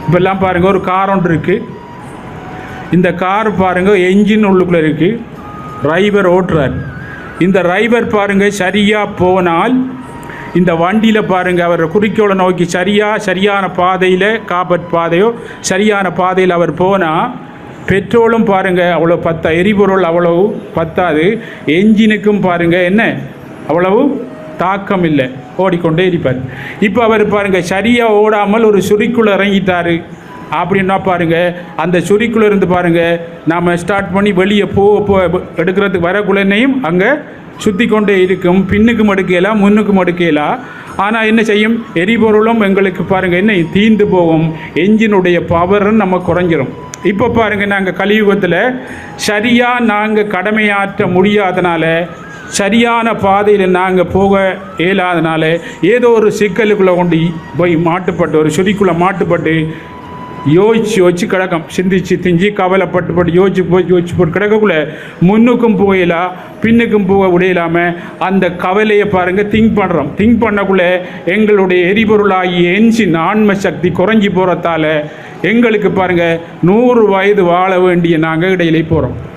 இப்போல்லாம் பாருங்கள், ஒரு கார் ஒன்று இருக்குது. இந்த கார் பாருங்கள் என்ஜின் உள்ளுக்குள்ளே இருக்குது, டிரைவர் ஓட்டுறார். இந்த டிரைவர் பாருங்கள் சரியாக போனால் இந்த வண்டியில் பாருங்கள் அவர் குறிக்கோளை நோக்கி சரியான பாதையில், காபட் பாதையோ சரியான பாதையில் அவர் போனால் பெட்ரோலும் பாருங்கள் அவ்வளோ எரிபொருள் அவ்வளவு பத்தாது. என்ஜினுக்கும் பாருங்கள் என்ன அவ்வளவு தாக்கம் இல்லை, ஓடிக்கொண்டே இருப்பார். இப்போ அவர் பாருங்கள் சரியாக ஓடாமல் ஒரு சுரிக்குள்ளே இறங்கிட்டார் அப்படின்னா பாருங்கள், அந்த சுரிக்குள்ளே இருந்து பாருங்கள் நாம் ஸ்டார்ட் பண்ணி வெளியே எடுக்கிறதுக்கு வரக்குள்ளேயும் அங்கே சுற்றி கொண்டே இருக்கும். பின்னுக்கும் எடுக்கலாம், முன்னுக்கும் எடுக்கலாம். ஆனால் என்ன செய்யும், எரிபொருளும் எங்களுக்கு பாருங்கள் என்ன தீந்து போகும், என்ஜினுடைய பவரும் நம்ம குறைஞ்சிரும். இப்போ பாருங்கள், நாங்கள் கலியுகத்தில் சரியாக நாங்கள் கடமையாற்ற முடியாதனால, சரியான பாதையில் நாங்கள் போக இயலாதனால ஏதோ ஒரு சிக்கலுக்குள்ளே கொண்டு போய் மாட்டுப்பட்டு, ஒரு சுரிக்குள்ளே மாட்டுப்பட்டு யோசிச்சு கிடக்கும், சிந்திச்சு திஞ்சி கவலைப்பட்டு யோசிச்சு போட்டு கிடக்கக்குள்ள முன்னுக்கும் போகலாம் பின்னுக்கும் போக விடையிலாமல் அந்த கவலையை பாருங்கள் திங்க் பண்ணக்குள்ளே எங்களுடைய எரிபொருளாகிய என்ஜின் ஆன்ம சக்தி குறைஞ்சி போகிறதால எங்களுக்கு பாருங்கள் 100 வயது வாழ வேண்டிய நாங்கள் இடையிலே போகிறோம்.